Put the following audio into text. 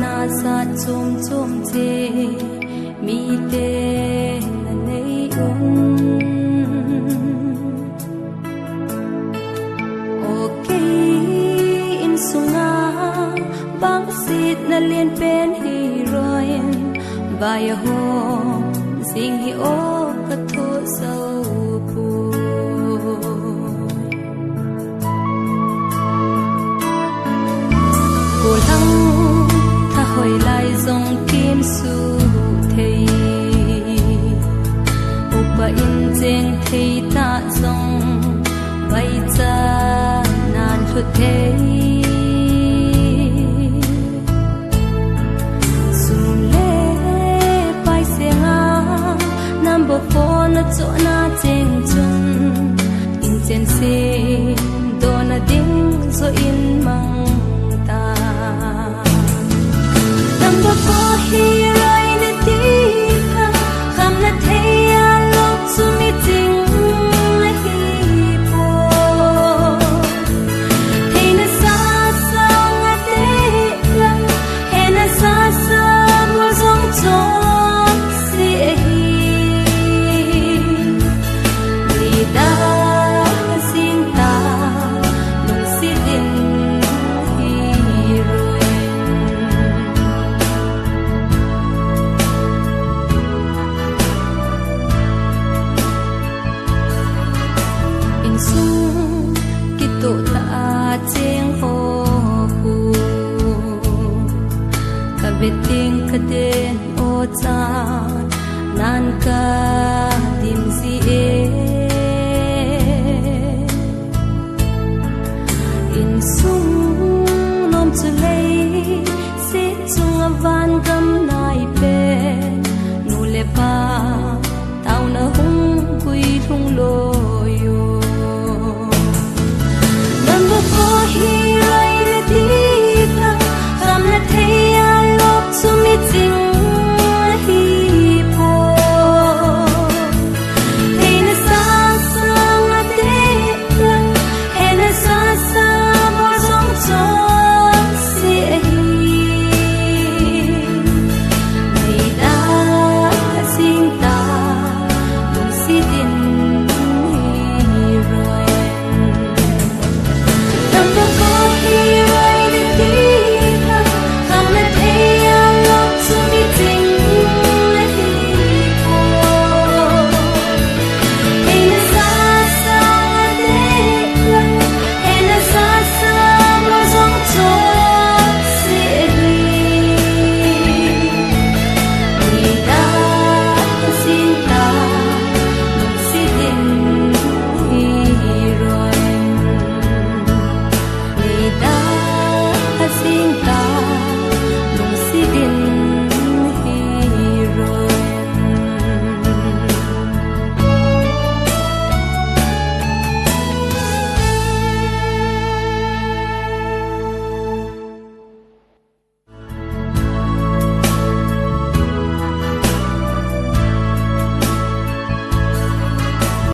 na sa chum chum che mi te na nei un okay in sunga bang sit na lien pen heroin vai ho sing hi o ka tho so pu cô lăng tha hồi lại dòng kim su thầy upa in chen thầy ta dòng bay cha nan hlut thầy sum le pai senga number 4 na cho na chen chun in chen se do na ding so in mang number 4 here in the deep kham na thaya lok su mi ting la hi po thei na sa sa nga te la he na sa sa mo zong chon si hi li da sin ta nong si din sung kito ta cheng ho hu ka beting ka den o cha nan ka dim si e in sung nom chu lei se chung avan gam nai pe nu le pa tau na hung kui thung lo yo. Number 4 here